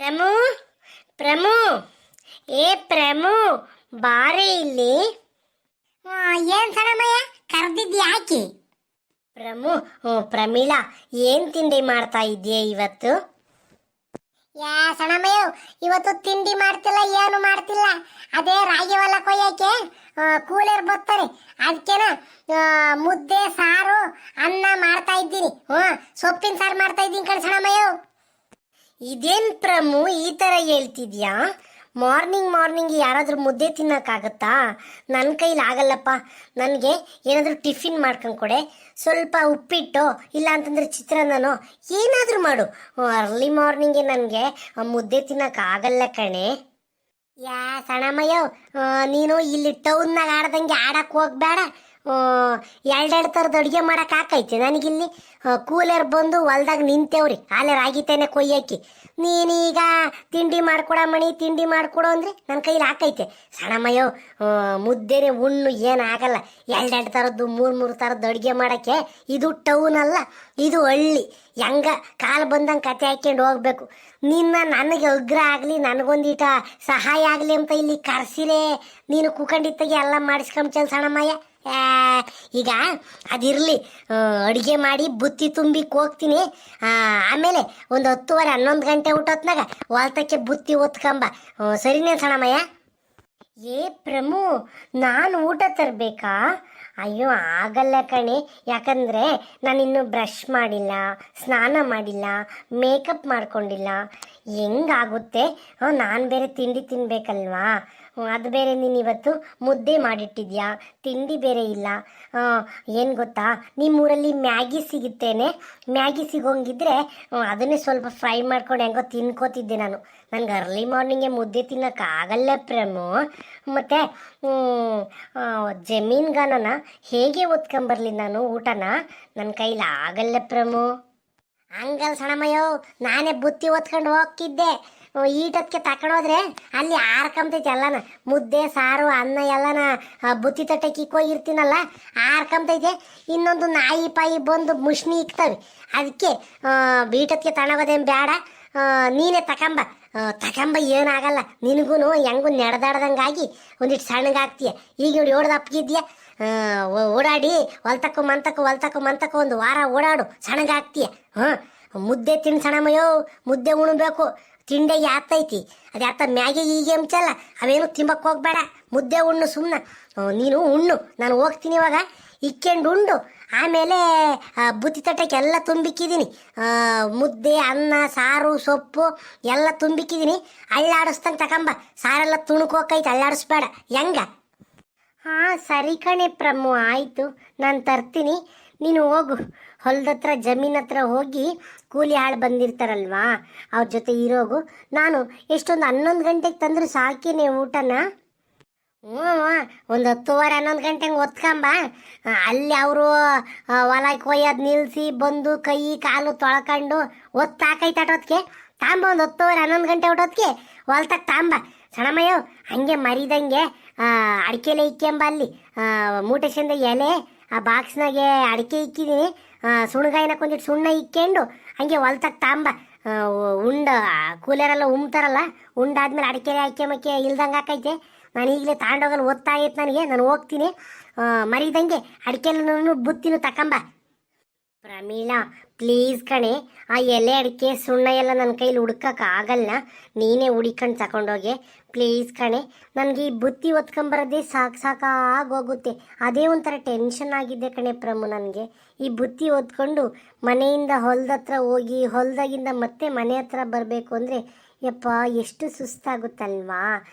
ಪ್ರಮು ಪ್ರಮು ಏ ಪ್ರಮು ಬಾರೆ ಇಲ್ಲಿ. ಏನ್ ಸಣಮಯ್ಯ ಕರೆದಿದ್ದು ಯಾಕೆ? ಪ್ರಮು ಪ್ರಮೀಳಾ ಏನ್ ತಿಂಡಿ ಮಾಡ್ತಾ ಇದ್ದೀಯ ಇವತ್ತು? ಯಾ ಸಣಮಯ್ಯ ಇವತ್ತು ತಿಂಡಿ ಮಾಡ್ತಿಲ್ಲ, ಏನು ಮಾಡ್ತಿಲ್ಲ. ಅದೇ ರಾಗಿ ಹೊಲ ಕೊಯ್ಯಕ್ಕೆ ಕೂಲರ್ ಬರ್ತಾರೆ, ಅದಕ್ಕೆನ ಮುದ್ದೆ ಸಾರು ಅನ್ನ ಮಾಡ್ತಾ ಇದ್ದೀನಿ. ಸೊಪ್ಪಿನ ಸಾರು ಮಾಡ್ತಾ ಇದ್ದೀನಿ ಕಣ್ ಸಣಮಯ್ಯ. ಇದೇನ್ ಪ್ರಮು ಈ ತರ ಹೇಳ್ತಿದ್ಯಾ? ಮಾರ್ನಿಂಗ್ ಯಾರಾದ್ರೂ ಮುದ್ದೆ ತಿನ್ನಕ್ಕಾಗತ್ತಾ? ನನ್ನ ಕೈಲಿ ಆಗಲ್ಲಪ್ಪ. ನನಗೆ ಏನಾದರೂ ಟಿಫಿನ್ ಮಾಡ್ಕೊಂಡು ಕೊಡೆ, ಸ್ವಲ್ಪ ಉಪ್ಪಿಟ್ಟು ಇಲ್ಲ ಅಂತಂದ್ರೆ ಚಿತ್ರಾನ್ನನೋ ಏನಾದರೂ ಮಾಡು. ಅರ್ಲಿ ಮಾರ್ನಿಂಗೆ ನನಗೆ ಮುದ್ದೆ ತಿನ್ನಕ್ಕಾಗಲ್ಲ ಕಣೆ. ಯಾ ಸಣಮಯ್ಯ, ನೀನು ಇಲ್ಲಿ ಟೌನ್ನಾಗ ಆಡ್ದಂಗೆ ಆಡಕ್ಕೆ ಹೋಗ್ಬೇಡ. ಎರಡೆರಡು ಥರದ ಅಡುಗೆ ಮಾಡಕ್ಕೆ ಹಾಕೈತೆ ನನಗಿಲ್ಲಿ. ಕೂಲರ್ ಬಂದು ಹೊಲ್ದಾಗ ನಿಂತೇವ್ರಿ, ಅಲ್ಲೇ ರಾಗಿ ತಾನೆ ಕೊಯ್ಯಕ್ಕೆ. ನೀನೀಗ ತಿಂಡಿ ಮಾಡ್ಕೊಡ ಮಣಿ, ತಿಂಡಿ ಮಾಡ್ಕೊಡು ಅಂದರೆ ನನ್ನ ಕೈಲಿ ಹಾಕೈತೆ. ಸಣ್ಣಮ್ಮಯ್ಯೋ, ಮುದ್ದೆನೆ ಉಣ್ಣು ಏನಾಗಲ್ಲ. ಎರಡೆರಡು ಥರದ್ದು ಮೂರು ಥರದ್ದು ಅಡುಗೆ ಮಾಡೋಕ್ಕೆ. ಇದು ಟೌನ್ ಅಲ್ಲ, ಇದು ಹಳ್ಳಿ. ಹೆಂಗ ಕಾಲು ಬಂದಂಗೆ ಕತೆ ಹಾಕ್ಕೊಂಡು ಹೋಗ್ಬೇಕು. ನನಗೆ ಉಗ್ರ ಆಗಲಿ, ನನಗೊಂದೀಟ ಸಹಾಯ ಆಗಲಿ ಅಂತ ಇಲ್ಲಿ ಕರ್ಸಿರೇ ನೀನು ಕುಕ್ಕಂಡಿತ್ತಾಗೆ ಎಲ್ಲ ಮಾಡಿಸ್ಕೊಂಬ ಸಣ್ಣಮ್ಮಯ್ಯ. ಈಗ ಅದಿರಲಿ, ಅಡುಗೆ ಮಾಡಿ ಬುತ್ತಿ ತುಂಬಿಕ್ಕೆ ಹೋಗ್ತೀನಿ. ಆಮೇಲೆ ಒಂದು 10:30 11 ಗಂಟೆ ಊಟತ್ನಾಗ ಹೊಲ್ತಕ್ಕೆ ಬುತ್ತಿ ಒತ್ಕೊಂಬ. ಸರಿನೇ ಸಣ್ಣಮ್ಮಯ್ಯ? ಏ ಪ್ರಮು, ನಾನು ಊಟ ತರಬೇಕಾ? ಅಯ್ಯೋ ಆಗಲ್ಲ ಕಣೆ, ಯಾಕಂದರೆ ನಾನಿನ್ನೂ ಬ್ರಷ್ ಮಾಡಿಲ್ಲ, ಸ್ನಾನ ಮಾಡಿಲ್ಲ, ಮೇಕಪ್ ಮಾಡ್ಕೊಂಡಿಲ್ಲ. ಹೆಂಗಾಗುತ್ತೆ? ನಾನು ಬೇರೆ ತಿಂಡಿ ತಿನ್ಬೇಕಲ್ವಾ? ಅದು ಬೇರೆ ನೀನು ಇವತ್ತು ಮುದ್ದೆ ಮಾಡಿಟ್ಟಿದ್ಯಾ, ತಿಂಡಿ ಬೇರೆ ಇಲ್ಲ. ಏನು ಗೊತ್ತಾ, ನಿಮ್ಮೂರಲ್ಲಿ ಮ್ಯಾಗಿ ಸಿಗುತ್ತೇನೆ. ಮ್ಯಾಗಿ ಸಿಗೋಂಗಿದ್ರೆ ಅದನ್ನೇ ಸ್ವಲ್ಪ ಫ್ರೈ ಮಾಡ್ಕೊಂಡು ಹೆಂಗೋ ತಿನ್ಕೋತಿದ್ದೆ ನಾನು. ನನಗೆ ಅರ್ಲಿ ಮಾರ್ನಿಂಗೆ ಮುದ್ದೆ ತಿನ್ನೋಕ್ಕಾಗಲ್ಲ ಪ್ರಮು. ಮತ್ತು ಜಮೀನ್ಗಾನನ ಹೇಗೆ ಓದ್ಕೊಂಬರ್ಲಿ ನಾನು ಊಟನ? ನನ್ನ ಕೈಲಿ ಆಗಲ್ಲ ಪ್ರಮು. ಹಂಗಲ್ ಸಣಮಯ್ಯೋ, ನಾನೇ ಬುತ್ತಿ ಓದ್ಕೊಂಡು ಹೋಗ್ತಿದ್ದೆ. ಈಟಕ್ಕೆ ತಕೊಂಡೋದ್ರೆ ಅಲ್ಲಿ ಆರ್ಕಂತೈತಿ ಎಲ್ಲನ. ಮುದ್ದೆ ಸಾರು ಅನ್ನ ಎಲ್ಲನ ಬುತ್ತಿ ತಟ್ಟಕ್ಕೆ ಇಕ್ಕೋಗಿರ್ತೀನಲ್ಲ, ಆರ್ಕಂತೈತೆ. ಇನ್ನೊಂದು ನಾಯಿ ಪಾಯಿ ಬಂದು ಮುಷ್ಣಿ ಇಕ್ತವೆ. ಅದಕ್ಕೆ ಈಟಕ್ಕೆ ತಣಗೋದೇನು ಬೇಡ, ನೀನೇ ತಕೊಂಬ ಏನಾಗಲ್ಲ. ನಿನಗೂ ಹೆಂಗೂ ನಡೆದಾಡ್ದಂಗಾಗಿ ಒಂದಿಟ್ಟು ಸಣ್ಣಗಾಗ್ತೀಯ. ಈಗ ನೋಡಿ ಓಡ್ದಪ್ಪಗಿದ್ಯಾ, ಓಡಾಡಿ ಹೊಲ್ತಕ್ಕೂ ಒಂದು ವಾರ ಓಡಾಡು, ಸಣ್ಣಗಾಗ್ತೀಯ. ಮುದ್ದೆ ತಿಂದು ಸಣ್ಣಮಯ್ಯೋ, ಮುದ್ದೆ ಉಣ್ಬೇಕು. ತಿಂಡೆಗೆ ಆತೈತಿ, ಅದು ಯಾತ ಮ್ಯಾಗೆ ಹೀಗೆ ಅಂಚಲ್ಲ, ಅವೇನು ತಿಂಬಕ್ಕೆ ಹೋಗ್ಬೇಡ. ಮುದ್ದೆ ಉಣ್ಣು ಸುಮ್ಮನೆ. ನೀನು ಉಣ್ಣು, ನಾನು ಹೋಗ್ತೀನಿ ಇವಾಗ. ಇಕ್ಕೊಂಡು ಉಂಡು ಆಮೇಲೆ ಬುತ್ತಿ ತಟ್ಟಕ್ಕೆ ಎಲ್ಲ ತುಂಬಿಕ್ಕಿದ್ದೀನಿ. ಮುದ್ದೆ ಅನ್ನ ಸಾರು ಸೊಪ್ಪು ಎಲ್ಲ ತುಂಬಿಕ್ಕಿದ್ದೀನಿ. ಅಳ್ಳಾಡಿಸ್ದಂಗೆ ತಗೊಂಬ. ಸಾರೆಲ್ಲ ತುಣುಕೋಕೈತೆ, ಅಳ್ಳಾಡಿಸ್ಬೇಡ. ಹೆಂಗ? ಹಾಂ ಸರಿ ಕಣೆ ಪ್ರಮು, ಆಯಿತು, ನಾನು ತರ್ತೀನಿ. ನೀನು ಹೋಗು, ಹೊಲದತ್ರ ಜಮೀನ್ ಹತ್ರ ಹೋಗಿ ಕೂಲಿ ಆಳು ಬಂದಿರ್ತಾರಲ್ವಾ ಅವ್ರ ಜೊತೆ ಇರೋಗು. ನಾನು ಎಷ್ಟೊಂದು 11 ಗಂಟೆಗೆ ತಂದ್ರೆ ಸಾಕೇನೆ ಊಟನ? ಒಂದು 10:30 11 ಗಂಟೆಗೆ ಒತ್ಕೊಂಬ. ಅಲ್ಲಿ ಅವರು ಹೊಲ ಕೊಯ್ಯೋದು ನಿಲ್ಲಿಸಿ ಬಂದು ಕೈ ಕಾಲು ತೊಳ್ಕೊಂಡು ಒತ್ತಾಕೈತಟೋದಕ್ಕೆ ತಾಂಬ. ಒಂದು 10:30 11 ಗಂಟೆ ಊಟೋದಕ್ಕೆ ಹೊಲ್ತಕ್ಕೆ ತಾಂಬ ಸಣಮಯ್ಯೋ. ಹಂಗೆ ಮರಿದಂಗೆ ಅಡಿಕೆಲೆ ಇಕ್ಕೆಂಬ. ಅಲ್ಲಿ ಮೂಟೆ ಚೆಂದ ಎಲೆ ಆ ಬಾಕ್ಸ್ನಾಗೆ ಅಡಿಕೆ ಇಕ್ಕಿದ್ದೀನಿ. ಸುಣ್ಗಾಯಿನ ಕೊಂದಿಟ್ಟು ಸುಣ್ಣ ಇಕ್ಕೊಂಡು ಹಂಗೆ ಹೊಲ್ತಕ್ಕೆ ತಾಂಬ. ಕೂಲರೆಲ್ಲ ಉಮ್ತಾರಲ್ಲ, ಉಂಡಾದ್ಮೇಲೆ ಅಡಿಕೆ ಹಾಕ್ಯಮಕ್ಕೆ ಇಲ್ದಂಗೆ ಹಾಕೈತೆ. ನಾನು ಈಗಲೇ ತಾಂಡೋಗಲು ಓದ್ತಾಯಿತ್ತು ನನಗೆ. ನಾನು ಹೋಗ್ತೀನಿ. ಮರಿದಂಗೆ ಅಡಿಕೆಲ್ಲ ಬುತ್ತಿನೂ ತಕೊಂಬ. ಪ್ರಮೀಳಾ ಪ್ಲೀಸ್ ಕಣೆ, ಆ ಎಲೆ ಅಡಿಕೆ ಸುಣ್ಣ ಎಲ್ಲ ನನ್ನ ಕೈಲಿ ಹುಡ್ಕಕ್ಕಾಗಲ್ಲ. ನೀನೇ ಹುಡಿಕೊಂಡು ತಗೊಂಡೋಗೆ ಪ್ಲೀಸ್ ಕಣೆ. ನನಗೆ ಈ ಬುತ್ತಿ ಒತ್ಕೊಂಬರೋದೇ ಸಾಕಾಗೋಗುತ್ತೆ. ಅದೇ ಒಂಥರ ಟೆನ್ಷನ್ ಆಗಿದೆ ಕಣೆ ಪ್ರಮು ನನಗೆ. ಈ ಬುತ್ತಿ ಒತ್ಕೊಂಡು ಮನೆಯಿಂದ ಹೊಲದತ್ರ ಹೋಗಿ ಹೊಲದಾಗಿಂದ ಮತ್ತೆ ಮನೆ ಹತ್ರ ಬರಬೇಕು ಅಂದರೆ ಯಪ್ಪ ಎಷ್ಟು ಸುಸ್ತಾಗುತ್ತಲ್ವಾ.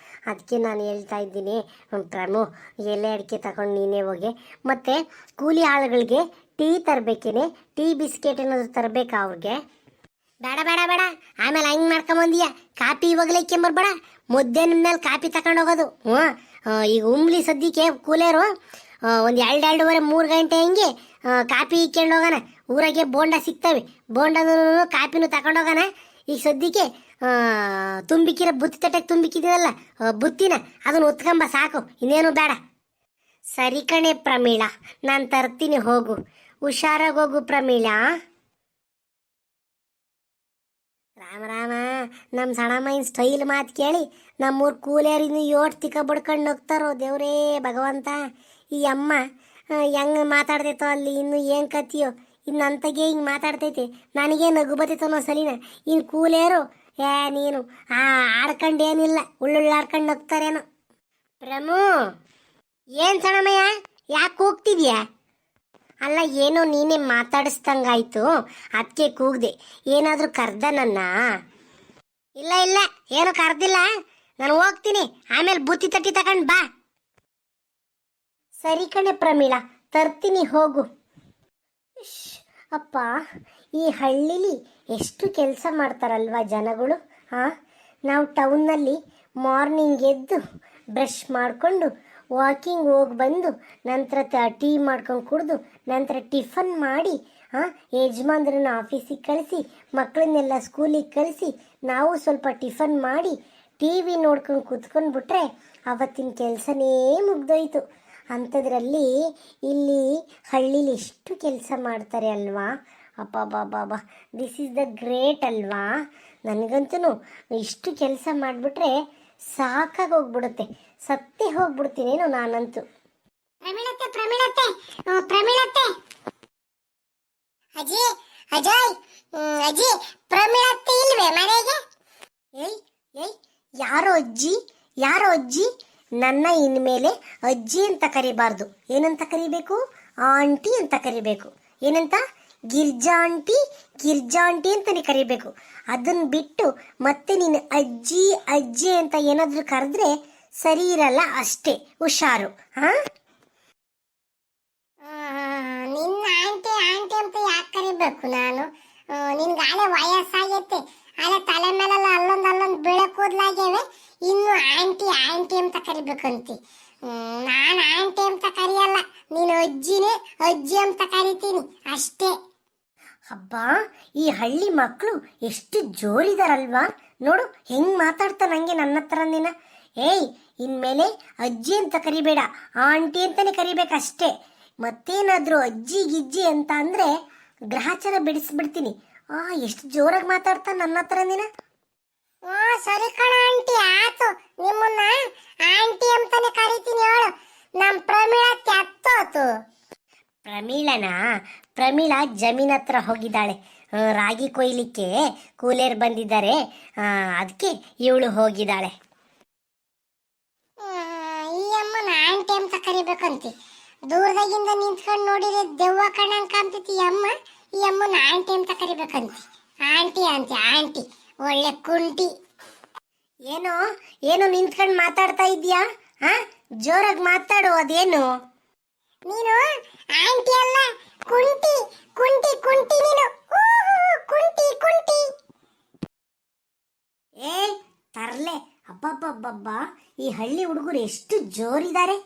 ಅದಕ್ಕೆ ನಾನು ಹೇಳ್ತಾ ಇದ್ದೀನಿ ಪ್ರಮು, ಎಲೆ ಅಡಿಕೆ ತಗೊಂಡು ನೀನೇ ಹೋಗಿ. ಮತ್ತು ಕೂಲಿ ಆಳುಗಳಿಗೆ ಟೀ ತರಬೇಕೇನೆ, ಟೀ ಬಿಸ್ಕೆಟ್ ಏನಾದರೂ ತರಬೇಕಾ ಅವ್ರಿಗೆ? ಬೇಡ ಬೇಡ ಬೇಡ, ಆಮೇಲೆ ಹಂಗೆ ಮಾಡ್ಕೊಂಬಂದೀಯ. ಕಾಪಿ ಇವಾಗಲೇ ಇಕ್ಕೆಂಬರ್ಬೇಡ, ಮುದ್ದೆ ಮೇಲೆ ಕಾಪಿ ತಗೊಂಡು ಹೋಗೋದು. ಈಗ ಉಮ್ಲಿ ಸದ್ಯಕ್ಕೆ ಕೂಲೇರು ಒಂದು 2-2:30 3 ಗಂಟೆ ಹಂಗೆ ಕಾಪಿ ಇಕ್ಕೊಂಡು ಹೋಗೋಣ. ಊರಾಗೆ ಬೋಂಡ ಸಿಗ್ತವೆ, ಬೋಂಡನೂ ಕಾಪಿನೂ ತಗೊಂಡು ಹೋಗೋಣ. ಈಗ ಸದ್ಯಕ್ಕೆ ತುಂಬಿಕ್ಕಿರೋ ಬುತ್ತಿ ತಟ್ಟಕ್ಕೆ ತುಂಬಿಕ್ಕಿದ್ದೀನಲ್ಲ ಬುತ್ತಿನ, ಅದನ್ನು ಒತ್ಕೊಂಬ ಸಾಕು, ಇನ್ನೇನು ಬೇಡ. ಸರಿ ಕಣೆ ಪ್ರಮೀಳಾ, ನಾನು ತರ್ತೀನಿ, ಹೋಗು, ಹುಷಾರಾಗೋಗು ಪ್ರಮೀಳಾ. ರಾಮ ರಾಮ, ನಮ್ಮ ಸಣ್ಣಮ್ಮನ ಸ್ಟೈಲ್ ಮಾತು ಕೇಳಿ ನಮ್ಮೂರು ಕೂಲಿಯರಿನ್ನು ಯೋಟ್ ತಿಕ್ಕ ಬಡ್ಕೊಂಡು ಹೋಗ್ತಾರೋ ದೇವ್ರೇ ಭಗವಂತ. ಈ ಅಮ್ಮ ಹೆಂಗೆ ಮಾತಾಡ್ತೈತೋ ಅಲ್ಲಿ, ಇನ್ನು ಏನು ಕತ್ತಿಯೋ ಇನ್ನು ಅಂತಾಗೆ ಹಿಂಗೆ ಮಾತಾಡ್ತೈತೆ. ನನಗೆ ನಗು ಬತ್ತೈತೋ ಅನ್ನೋ ಸಲಿನ. ಇನ್ನು ಕೂಲಿಯರು ನೀನು ಆಡ್ಕೊಂಡೇನಿಲ್ಲ, ಉಳ್ಳುಳ್ಳಾಡ್ಕೊಂಡು ಹೋಗ್ತಾರೇನೋ. ಪ್ರಮು, ಏನು ಸಣ್ಣಮ್ಮಯ್ಯ ಯಾಕೆ ಕೂಗ್ತಿದ್ಯಾ? ಅಲ್ಲ, ಏನೋ ನೀನೇ ಮಾತಾಡಿಸ್ದಂಗಾಯ್ತು, ಅದಕ್ಕೆ ಕೂಗ್ದೆ. ಏನಾದರೂ ಕರ್ದ ನನ್ನ? ಇಲ್ಲ ಇಲ್ಲ, ಏನು ಕರ್ದಿಲ್ಲ. ನಾನು ಹೋಗ್ತೀನಿ, ಆಮೇಲೆ ಬುತ್ತಿ ತಟ್ಟಿ ತಗೊಂಡು ಬಾ. ಸರಿ ಕಣೆ ಪ್ರಮೀಳಾ, ತರ್ತೀನಿ ಹೋಗು. ಅಪ್ಪ, ಈ ಹಳ್ಳಿಲಿ ಎಷ್ಟು ಕೆಲಸ ಮಾಡ್ತಾರಲ್ವಾ ಜನಗಳು. ನಾವು ಟೌನ್ನಲ್ಲಿ ಮಾರ್ನಿಂಗ್ ಎದ್ದು ಬ್ರಷ್ ಮಾಡಿಕೊಂಡು ವಾಕಿಂಗ್ ಹೋಗಿ ಬಂದು ನಂತರ ಟೀ ಮಾಡ್ಕೊಂಡು ಕುಡಿದು ನಂತರ ಟಿಫನ್ ಮಾಡಿ ಯಜಮಾನ್ರನ್ನ ಆಫೀಸಿಗೆ ಕಳಿಸಿ ಮಕ್ಕಳನ್ನೆಲ್ಲ ಸ್ಕೂಲಿಗೆ ಕಳಿಸಿ ನಾವು ಸ್ವಲ್ಪ ಟಿಫನ್ ಮಾಡಿ ಟಿ ವಿ ನೋಡ್ಕೊಂಡು ಕೂತ್ಕೊಂಡ್ಬಿಟ್ರೆ ಅವತ್ತಿನ ಕೆಲಸನೇ ಮುಗ್ದೋಯ್ತು. ಅಂಥದ್ರಲ್ಲಿ ಇಲ್ಲಿ ಹಳ್ಳೀಲಿ ಎಷ್ಟು ಕೆಲಸ ಮಾಡ್ತಾರೆ ಅಲ್ವಾ. ಅಬ್ಬಬ್ಬಬ್ಬ, ದಿಸ್ ಈಸ್ ದ ಗ್ರೇಟ್ ಅಲ್ವಾ. ನನಗಂತೂ ಇಷ್ಟು ಕೆಲಸ ಮಾಡಿಬಿಟ್ರೆ ಸಾಕಾಗಿ ಹೋಗ್ಬಿಡುತ್ತೆ, ಸತ್ತೇ ಹೋಗ್ಬಿಡ್ತೀನೇನೋ ನಾನಂತೂ. ಪ್ರಮೀಳತ್ತೆ ಪ್ರಮೀಳತ್ತೆ ಪ್ರಮೀಳತ್ತೆ, ಅಜ್ಜಿ ಅಜಯ್, ಅಜ್ಜಿ ಪ್ರಮೀಳತ್ತೆ ಇಲ್ವೇ ಮನೆಗೆ? ಏಯ್ ಏಯ್, ಯಾರೋ ಅಜ್ಜಿ, ಯಾರೋ ಅಜ್ಜಿ? ನನ್ನ ಇನ್ಮೇಲೆ ಅಜ್ಜಿ ಅಂತ ಕರಿಬಾರ್ದು. ಏನಂತ ಕರಿಬೇಕು? ಆಂಟಿ ಅಂತ ಕರಿಬೇಕು. ಏನಂತ? ಗಿರ್ಜಾ ಆಂಟಿ, ಗಿರ್ಜಾ ಆಂಟಿ ಅಂತಾನೆ ಕರಿಬೇಕು. ಅದನ್ನ ಬಿಟ್ಟು ಮತ್ತೆ ನೀನು ಅಜ್ಜಿ ಅಜ್ಜಿ ಅಂತ ಏನಾದರೂ ಕರೆದ್ರೆ ಸರಿ ಇರಲ್ಲ, ಅಷ್ಟೇ ಹುಷಾರು. ನಿನ್ನ ಆಂಟಿ ಆಂಟಿ ಅಂತ ಯಾಕೆ ಕರಿಬೇಕು ನಾನು? ನಿನ್ಗಾಳೆ ವಯಸ್ಸಾಗೈತೆ, ಅಲ್ಲ ತಲೆ ಮೇಲೆಲ್ಲ ಅಲ್ಲೊಂದು ಬೆಳೆ ಕೂದಲಾಗ್ಯವೆ, ಇನ್ನು ಆಂಟಿ ಆಂಟಿ ಅಂತ ಕರಿಬೇಕಂತಿ. ನಾನು ಆಂಟಿ ಅಂತ ಕರಿಯಲ್ಲ, ನೀನು ಅಜ್ಜಿನೇ ಅಜ್ಜಿ ಅಂತ ಕರಿತೀನಿ ಅಷ್ಟೇ. ಹಬ್ಬ, ಈ ಹಳ್ಳಿ ಮಕ್ಕಳು ಎಷ್ಟು ಜೋರಿದಾರಲ್ವಾ. ನೋಡು ಹೆಂಗ್ ಮಾತಾಡ್ತಾ ನಂಗೆ ನನ್ನ ಹತ್ರನೇನ. ಏಯ್, ಇನ್ಮೇಲೆ ಅಜ್ಜಿ ಅಂತ ಕರಿಬೇಡ, ಆಂಟಿ ಅಂತಾನೆ ಕರಿಬೇಕಷ್ಟೇ. ಮತ್ತೇನಾದ್ರೂ ಅಜ್ಜಿ ಗಿಜ್ಜಿ ಅಂತ ಅಂದ್ರೆ ಗ್ರಹಚಾರ ಬಿಡಿಸ್ಬಿಡ್ತೀನಿ. ಎಷ್ಟು ಜೋರಾಗಿ ಮಾತಾಡ್ತಾ ನನ್ನ ಹತ್ರನೇನ. ಸರಿ ಕಣ ಆಂಟಿ, ಆತು, ನಿಮ್ಮನ್ನ ಆಂಟಿ ಅಂತಾನೆ ಕರಿತೀನಿ ಹೇಳು. ನಮ್ ಪ್ರಮೀಳಾ ಕೆತ್ತೋತು. ಪ್ರಮೀಳಾ ಜಮೀನ್ ಹತ್ರ ಹೋಗಿದ್ದಾಳೆ. ರಾಗಿ ಕೊಯ್ಲಿಕ್ಕೆ ಕೂಲಿಯರ್ ಬಂದಿದ್ದಾರೆ, ಅದಕ್ಕೆ ಇವಳು ಹೋಗಿದ್ದಾಳೆ. ಈ ಅಮ್ಮನ ಆಂಟಿ ಅಂತ ಕರಿಬೇಕಂತಿ. ದೂರದಾಗಿಂದ ನಿಂತ್ಕೊಂಡು ನೋಡಿದ್ರೆ ದೆವ್ವ ಕಣ್ಣಂಗ್ ಕಾಣ್ತೈತಿ ಈ ಅಮ್ಮ. ಈ ಅಮ್ಮನ ಆಂಟಿ ಅಂತ ಕರಿಬೇಕಂತಿ. ಆಂಟಿ ಆಂಟಿ ಆಂಟಿ, ಒಳ್ಳೆ ಕುಂಟಿ. ಏನೋ ಏನೋ ನಿಂತ್ಕೊಂಡು ಮಾತಾಡ್ತಾ ಇದೀಯಾ? ಜೋರಾಗಿ ಮಾತಾಡು. ಅದೇನು? ನೀನು ಆಂಟಿ ಅಲ್ಲ, ಕುಂಟಿ ಕುಂಟಿ ಕುಂಟಿ, ನೀನು ಕುಂಟಿ ಕುಂಟಿ. ತರ್ಲೆ, ಅಬ್ಬಬ್ಬಬ್ಬಬ್ಬ, ಈ ಹಳ್ಳಿ ಹುಡುಗರು ಎಷ್ಟು ಜೋರಿದ್ದಾರೆ.